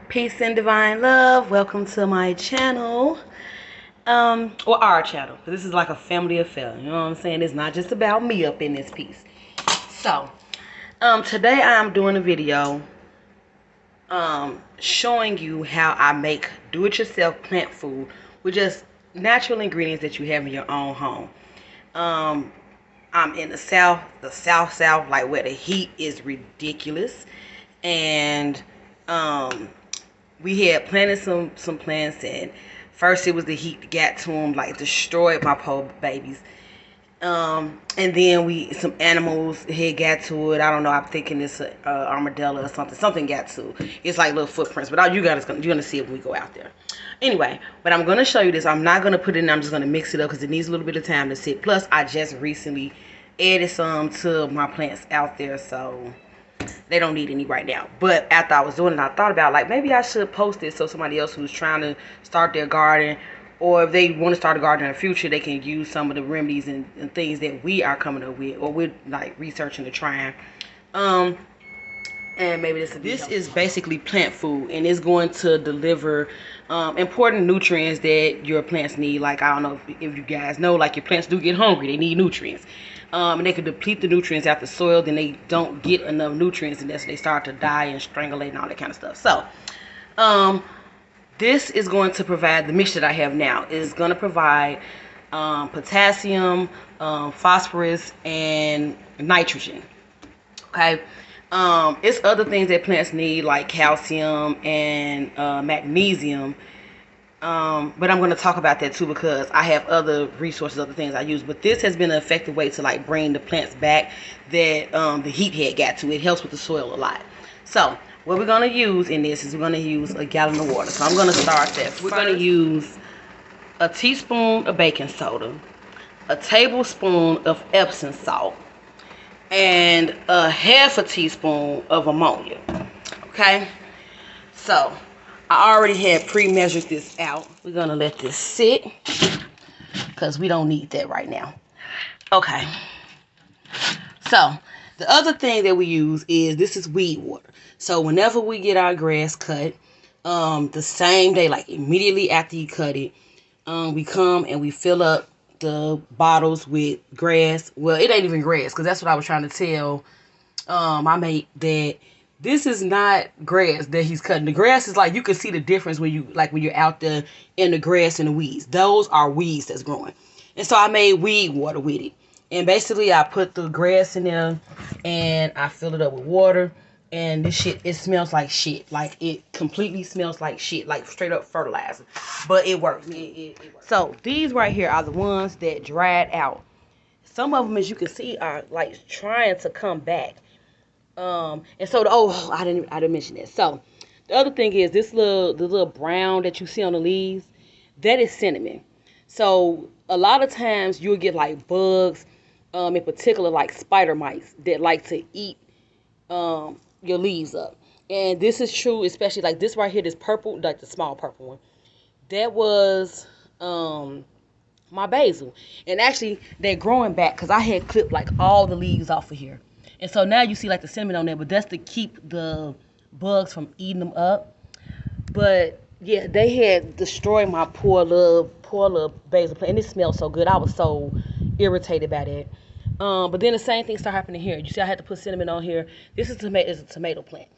Peace and divine love. Welcome to my channel. Or our channel. This is like a family affair. You know what I'm saying? It's not just about me up in this piece. So, today I'm doing a video showing you how I make do-it-yourself plant food with just natural ingredients that you have in your own home. I'm in the south, like where the heat is ridiculous. And we had planted some plants, and first it was the heat that got to them, like destroyed my poor babies. And then some animals had got to it. I don't know. I'm thinking it's a armadillo or something. Something got to it. It's like little footprints, but all you're gonna see it when we go out there. Anyway, but I'm gonna show you this. I'm not gonna put it in. I'm just gonna mix it up because it needs a little bit of time to sit. Plus, I just recently added some to my plants out there, so they don't need any right now. But after I was doing it, I thought about, like, maybe I should post it so somebody else who's trying to start their garden, or if they want to start a garden in the future, they can use some of the remedies and things that we are coming up with, or we're like researching and trying. And maybe this is basically plant food, and it's going to deliver important nutrients that your plants need. Like, I don't know if you guys know, like, your plants do get hungry. They need nutrients. And they can deplete the nutrients out the soil, then they don't get enough nutrients, and that's when they start to die and strangulate and all that kind of stuff. So, this is going to provide, the mixture that I have now is going to provide potassium, phosphorus, and nitrogen. Okay. It's other things that plants need, like calcium and magnesium. But I'm going to talk about that too, because I have other resources, other things I use. But this has been an effective way to, like, bring the plants back that the heat had got to. It helps with the soil a lot. So what we're going to use in this is we're going to use a gallon of water. So I'm going to start that. We're going to use a teaspoon of baking soda, a tablespoon of epsom salt, and a half a teaspoon of ammonia. Okay, so I already had pre-measured this out. We're gonna let this sit because we don't need that right now. Okay, so the other thing that we use is, this is weed water. So whenever we get our grass cut, the same day, like immediately after you cut it, we come and we fill up the bottles with grass. Well, it ain't even grass, because that's what I was trying to tell my mate, that this is not grass that he's cutting. The grass is, like, you can see the difference when you're out there in the grass and the weeds. Those are weeds that's growing. And so I made weed water with it. And basically I put the grass in there and I fill it up with water. And this shit, it smells like shit. Like, it completely smells like shit. Like, straight up fertilizer. But it works. It works. So these right here are the ones that dried out. Some of them, as you can see, are, like, trying to come back. And so I didn't mention that. So the other thing is, the little brown that you see on the leaves, that is cinnamon. So a lot of times you'll get, like, bugs, in particular, like spider mites, that like to eat your leaves up. And this is true, especially like this right here, this purple, like the small purple one, that was my basil. And actually they're growing back, because I had clipped, like, all the leaves off of here. And so now you see, like, the cinnamon on there, but that's to keep the bugs from eating them up. But yeah, they had destroyed my poor little basil plant, and it smelled so good. I was so irritated by that. But then the same thing started happening here. You see, I had to put cinnamon on here. This is a tomato plant.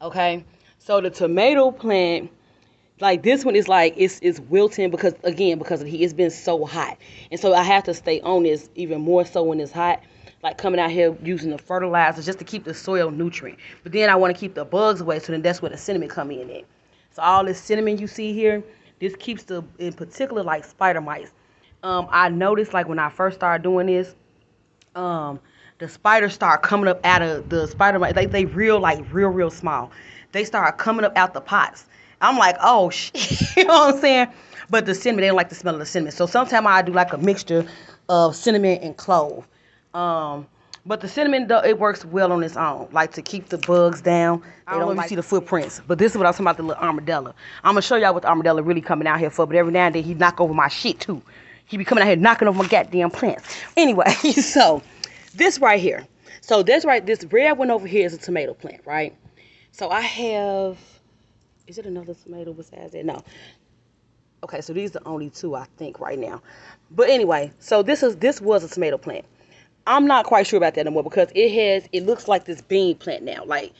Okay, so the tomato plant, like, this one is like, it's wilting because of the heat. It's been so hot, and so I have to stay on this even more so when it's hot. Like, coming out here using the fertilizer just to keep the soil nutrient. But then I want to keep the bugs away, so then that's where the cinnamon come in at. So all this cinnamon you see here, this keeps in particular, like, spider mites. I noticed, like, when I first started doing this, the spiders start coming up out of the spider mite. They real small. They start coming up out the pots. I'm like, oh shit, you know what I'm saying? But the cinnamon, they don't like the smell of the cinnamon. So sometimes I do, like, a mixture of cinnamon and clove. But the cinnamon, it works well on its own, like, to keep the bugs down. I don't know if you see the footprints, but this is what I was talking about, the little armadillo. I'm gonna show y'all what the armadillo really coming out here for. But every now and then he knock over my shit too. He be coming out here knocking over my goddamn plants. Anyway, so this right here. So this red one over here is a tomato plant, right? So I have, is it another tomato besides that? No. Okay, so these are the only two I think right now. But anyway, so this was a tomato plant. I'm not quite sure about that anymore because it looks like this bean plant now. Like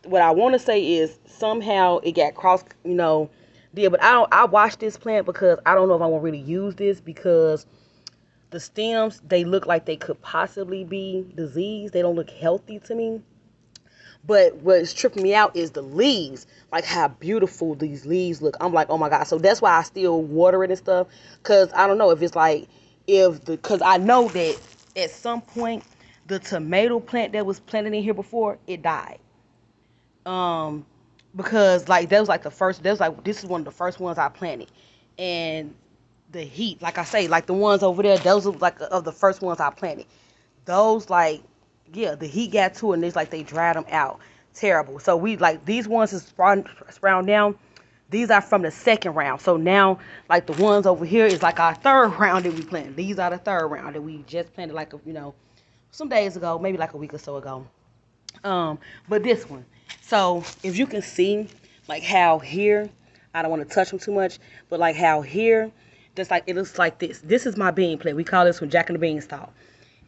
what I want to say is somehow it got cross, deal. But I watched this plant because I don't know if I want to really use this because the stems, they look like they could possibly be diseased. They don't look healthy to me. But what's tripping me out is the leaves, like how beautiful these leaves look. I'm like, oh my God. So that's why I still water it and stuff. Because I don't know if it's like, because I know that at some point, the tomato plant that was planted in here before, it died. Um, because like this is one of the first ones I planted. And the heat, like I say, like the ones over there, those are like of the first ones I planted. Those like, yeah, the heat got to it and it's like they dried them out. Terrible. So we like these ones is sprouting down. These are from the second round. So now like the ones over here is like our third round that we planted. These are the third round that we just planted like some days ago, maybe like a week or so ago. But this one. So if you can see like how here, I don't want to touch them too much, but like how here, just like it looks like this. This is my bean plant. We call this one Jack and the Beanstalk.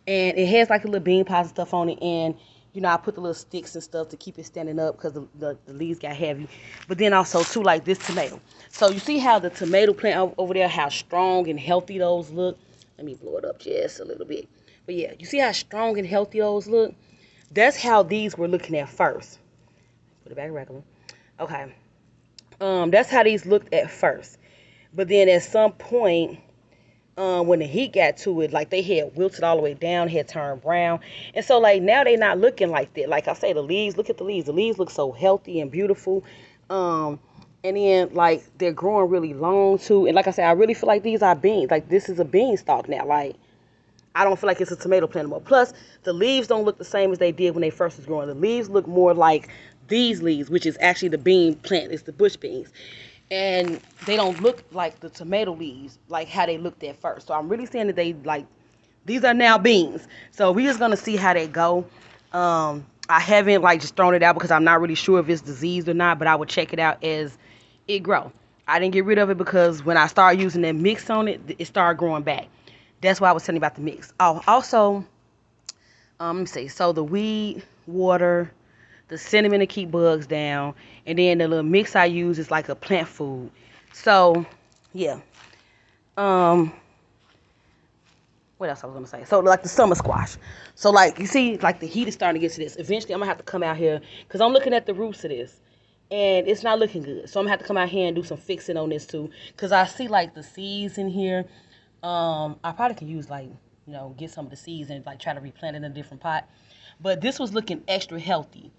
And it has like the little bean pods and stuff on it. And, I put the little sticks and stuff to keep it standing up because the leaves got heavy. But then also, too, like this tomato. So you see how the tomato plant over there, how strong and healthy those look? Let me blow it up just a little bit. But yeah, you see how strong and healthy those look? That's how these were looking at first. Put it back regular. Okay. That's how these looked at first. But then at some point, when the heat got to it, like they had wilted all the way down, had turned brown. And so like now they not looking like that. Like I say, the leaves, look at the leaves. The leaves look so healthy and beautiful. And then like they're growing really long too. And like I said, I really feel like these are beans. Like this is a beanstalk now. Like I don't feel like it's a tomato plant anymore. Plus, the leaves don't look the same as they did when they first was growing. The leaves look more like these leaves, which is actually the bean plant. It's the bush beans. And they don't look like the tomato leaves, like how they looked at first. So I'm really saying that they like, these are now beans. So we're just gonna see how they go. I haven't like just thrown it out because I'm not really sure if it's diseased or not, but I would check it out as it grow. I didn't get rid of it because when I started using that mix on it, it started growing back. That's why I was telling you about the mix. Oh, also, let me see. So the weed, water, the cinnamon to keep bugs down, and then the little mix I use is like a plant food. So, yeah. What else I was gonna say? So like the summer squash. So like you see, like the heat is starting to get to this. Eventually, I'm gonna have to come out here because I'm looking at the roots of this, and it's not looking good. So I'm gonna have to come out here and do some fixing on this too, because I see like the seeds in here. I probably could use like get some of the seeds and like try to replant it in a different pot. But this was looking extra healthy.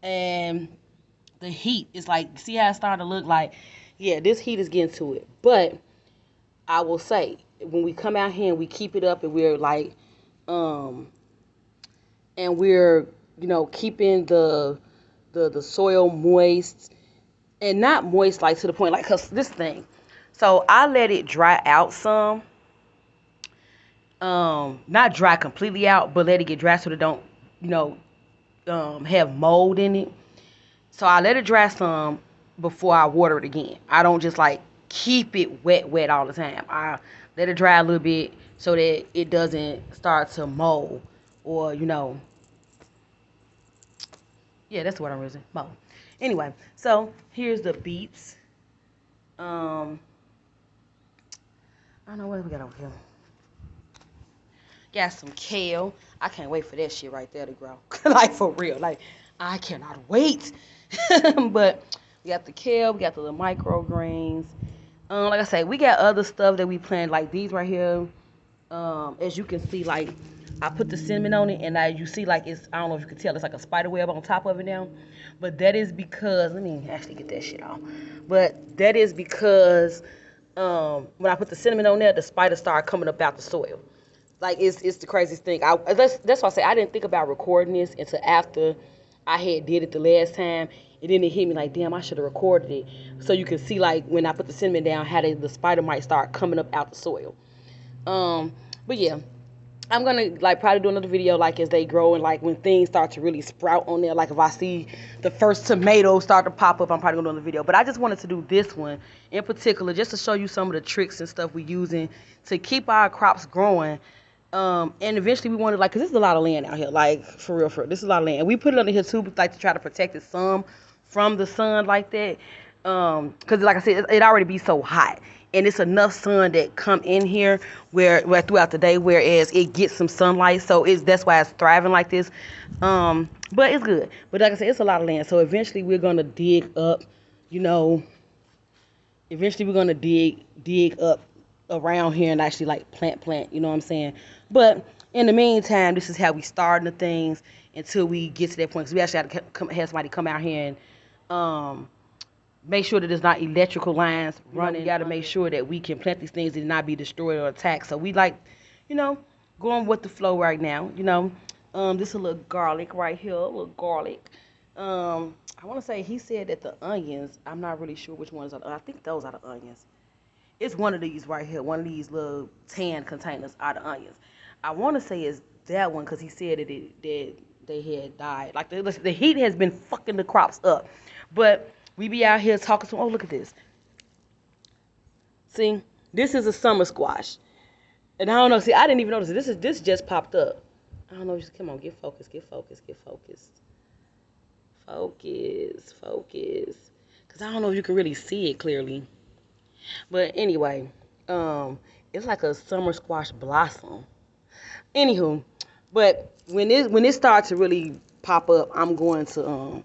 And the heat is like, see how it's starting to look like, yeah, this heat is getting to it. But I will say, when we come out here and we keep it up and we're like, and we're, keeping the soil moist and not moist like to the point, like, cause this thing. So I let it dry out some, not dry completely out, but let it get dry so it don't, have mold in it. So I let it dry some before I water it again. I don't just like keep it wet all the time. I let it dry a little bit so that it doesn't start to mold or, yeah, that's what I'm using, mold. Anyway, so here's the beets. I don't know what we got over here. Got some kale. I can't wait for that shit right there to grow. Like for real. Like I cannot wait. But we got the kale, we got the little microgreens. Like I say, we got other stuff that we plant, like these right here. As you can see, like I put the cinnamon on it, and you see like it's, I don't know if you can tell, it's like a spider web on top of it now. But that is because, let me actually get that shit off. But that is because when I put the cinnamon on there, the spiders started coming up out the soil. Like it's the craziest thing. That's why I say I didn't think about recording this until after I had did it the last time. And then it hit me like, damn, I should have recorded it. So you can see like when I put the cinnamon down, how the spider might start coming up out the soil. But yeah, I'm gonna like probably do another video like as they grow and like when things start to really sprout on there. Like if I see the first tomatoes start to pop up, I'm probably gonna do another video. But I just wanted to do this one in particular just to show you some of the tricks and stuff we're using to keep our crops growing. And eventually we wanted, like, because this is a lot of land out here, like, for real, this is a lot of land. And we put it under here, too, like, to try to protect it some from the sun like that. Because, like I said, it already be so hot. And it's enough sun that come in here where throughout the day, whereas it gets some sunlight. So that's why it's thriving like this. But it's good. But like I said, it's a lot of land. So eventually we're going to dig up, you know, eventually we're going to dig up around here and actually like plant, you know what I'm saying? But in the meantime, this is how we starting the things until we get to that point. Because we actually have to have somebody come out here and make sure that there's not electrical lines running. We got to make sure that we can plant these things and not be destroyed or attacked. So we like, you know, going with the flow right now, you know. This is a little garlic right here, a little garlic. I want to say he said that the onions, I'm not really sure which ones are. I think those are the onions. It's one of these right here. One of these little tan containers are the onions. I want to say it's that one because he said that they had died. Like the heat has been fucking the crops up. But we be out here talking to, oh, look at this. See, this is a summer squash. And I don't know, see, I didn't even notice it. This just popped up. I don't know, just come on, get focused, get focused, get focused. Focus. Because I don't know if you can really see it clearly. But anyway, it's like a summer squash blossom. Anywho, but when it starts to really pop up, I'm going to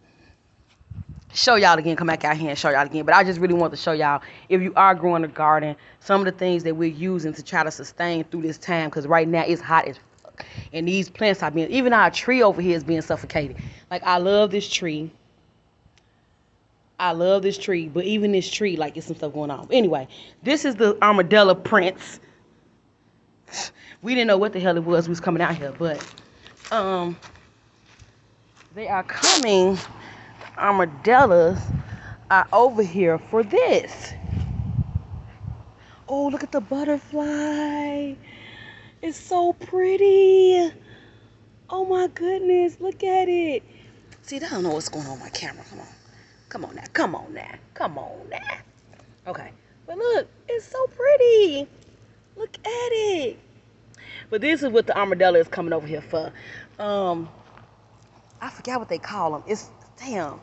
show y'all again, come back out here and show y'all again. But I just really want to show y'all, if you are growing a garden, some of the things that we're using to try to sustain through this time, because right now it's hot as fuck. And these plants are being, even our tree over here is being suffocated. Like, I love this tree. But even this tree, like, there's some stuff going on. Anyway, this is the armadillo prints. We didn't know what the hell it was. We was coming out here, but they are coming. Armadillos are over here for this. Oh, look at the butterfly. It's so pretty. Oh my goodness, look at it. See, I don't know what's going on with my camera. Come on now. Okay, but look, it's so pretty. Look at it. But this is what the armadillo is coming over here for. I forgot what they call them. It's, damn,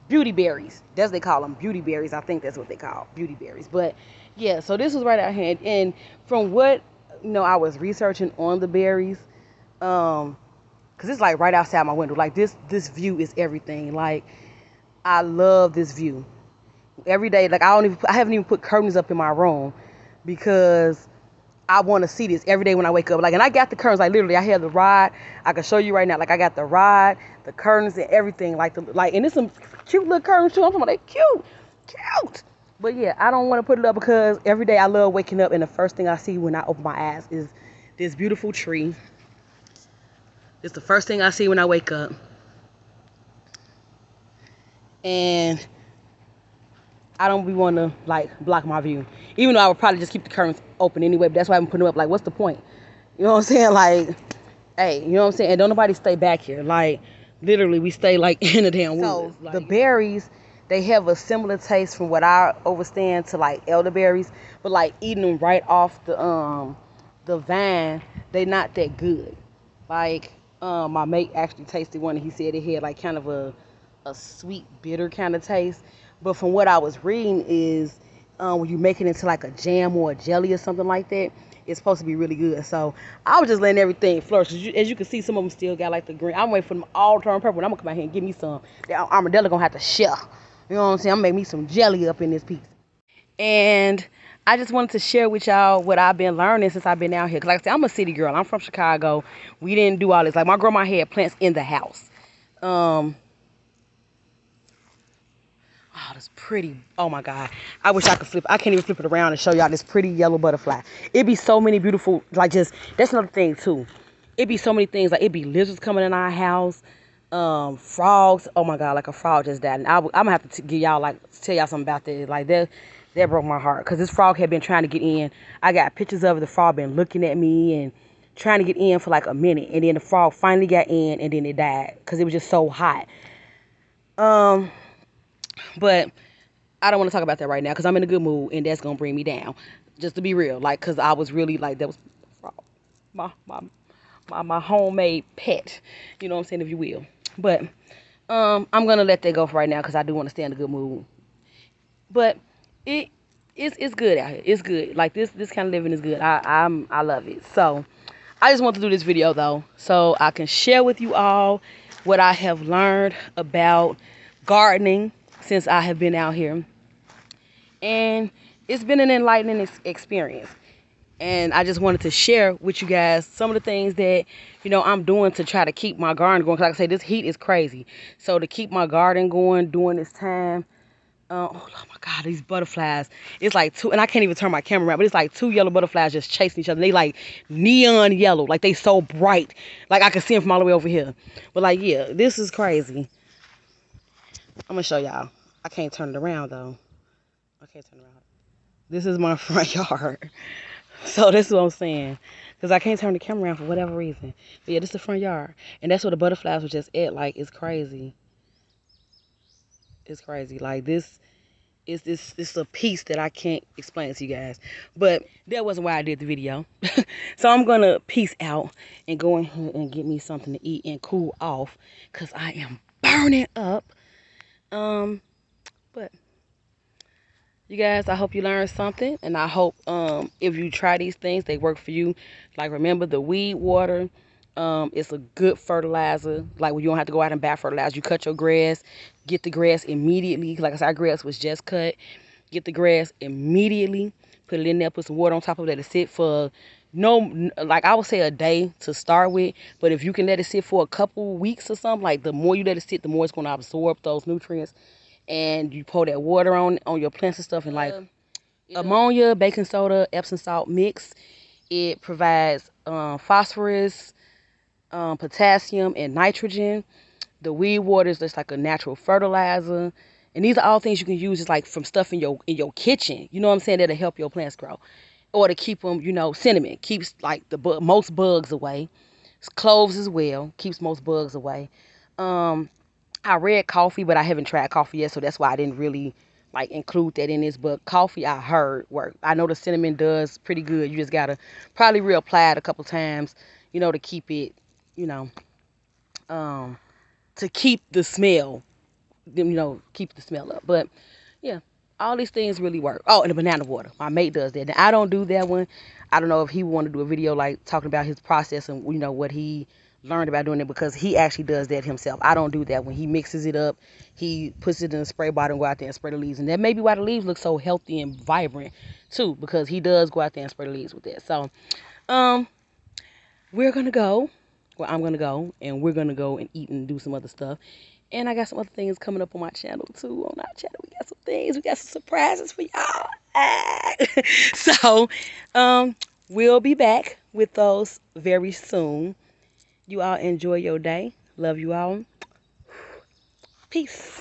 beauty berries. That's what they call them, beauty berries. I think that's what they call beauty berries. But yeah, so this was right out here. And from what, you know, I was researching on the berries, because it's like right outside my window. Like this view is everything. Like, I love this view. Every day, like I haven't even put curtains up in my room because I want to see this every day when I wake up. Like, and I got the curtains, like literally I have the rod. I can show you right now. Like, I got the rod, the curtains and everything. Like and it's some cute little curtains too. I'm talking about, they cute. But yeah, I don't want to put it up because every day I love waking up and the first thing I see when I open my eyes is this beautiful tree. It's the first thing I see when I wake up. And I don't be wanting to like block my view. Even though I would probably just keep the curtains open anyway, but that's why I'm putting them up. Like, what's the point? You know what I'm saying? Like, hey, you know what I'm saying? And don't nobody stay back here. Like, literally, we stay like in the damn woods. So, like, the berries, they have a similar taste from what I understand to like elderberries, but like eating them right off the vine, they not that good. Like, my mate actually tasted one and he said it had like kind of a sweet, bitter kind of taste. But from what I was reading is when you make it into like a jam or a jelly or something like that, it's supposed to be really good. So I was just letting everything flourish. As you can see, some of them still got like the green. I'm waiting for them all to turn purple. And I'm going to come out here and give me some. The armadillo going to have to share. You know what I'm saying? I'm going to make me some jelly up in this piece. And I just wanted to share with y'all what I've been learning since I've been out here. Because like I said, I'm a city girl. I'm from Chicago. We didn't do all this. Like, my grandma had plants in the house. Oh, that's pretty. Oh my God. I wish I could flip. I can't even flip it around and show y'all this pretty yellow butterfly. It'd be so many beautiful, like, just, that's another thing too. It'd be so many things. Like, it'd be lizards coming in our house. Frogs. Oh my God, like a frog just died. And I'm gonna have to give y'all, like, tell y'all something about that. Like, that broke my heart. Because this frog had been trying to get in. I got pictures of the frog been looking at me. And trying to get in for like a minute, and then the frog finally got in, and then it died because it was just so hot. But I don't want to talk about that right now because I'm in a good mood, and that's gonna bring me down. Just to be real, like, cause I was really like, that was my my homemade pet. You know what I'm saying, if you will. But I'm gonna let that go for right now because I do want to stay in a good mood. But it's good out here. It's good. Like this kind of living is good. I love it. So I just want to do this video though, so I can share with you all what I have learned about gardening since I have been out here. And it's been an enlightening experience. And I just wanted to share with you guys some of the things that, you know, I'm doing to try to keep my garden going. Because like I say, this heat is crazy. So to keep my garden going during this time, oh my God, these butterflies. It's like two, and I can't even turn my camera around, but it's like two yellow butterflies just chasing each other. They like neon yellow, like they so bright. Like I can see them from all the way over here. But like, yeah, this is crazy. I'm going to show y'all. I can't turn it around though. I can't turn it around. This is my front yard. So this is what I'm saying. Because I can't turn the camera around for whatever reason. But yeah, this is the front yard. And that's where the butterflies were just at. Like, it's crazy. It's crazy. Like, this is a piece that I can't explain to you guys. But that wasn't why I did the video. So I'm going to peace out and go in here and get me something to eat and cool off. Because I am burning up. But you guys, I hope you learned something, and I hope if you try these things, they work for you. Like, remember the weed water, it's a good fertilizer. Like, when you don't have to go out and buy fertilizer, you cut your grass, get the grass immediately. Like I said, our grass was just cut. Get the grass immediately, put it in there, put some water on top of it, let it sit for like I would say a day to start with. But if you can let it sit for a couple weeks or something, like the more you let it sit, the more it's going to absorb those nutrients. And you pour that water on your plants and stuff, and like ammonia, baking soda, epsom salt mix. It provides phosphorus, potassium, and nitrogen. The weed water is just like a natural fertilizer, and these are all things you can use just like from stuff in your kitchen. You know what I'm saying? That'll help your plants grow, or to keep them. You know, cinnamon keeps like most bugs away. Cloves as well keeps most bugs away. I read coffee, but I haven't tried coffee yet, so that's why I didn't really like include that in this. But coffee, I heard work. I know the cinnamon does pretty good. You just gotta probably reapply it a couple times, you know, to keep it, you know, to keep the smell, you know, keep the smell up. But yeah, all these things really work. Oh, and the banana water, my mate does that. Now, I don't do that one. I don't know if he want to do a video like talking about his process and, you know, what he learned about doing it, because he actually does that himself. I don't do that. When he mixes it up, he puts it in a spray bottle and go out there and spray the leaves. And that may be why the leaves look so healthy and vibrant too, because he does go out there and spray the leaves with that. So we're gonna go, well, I'm gonna go, and we're gonna go and eat and do some other stuff. And I got some other things coming up on my channel too. On our channel, we got some things, we got some surprises for y'all. So we'll be back with those very soon. You all enjoy your day. Love you all. Peace.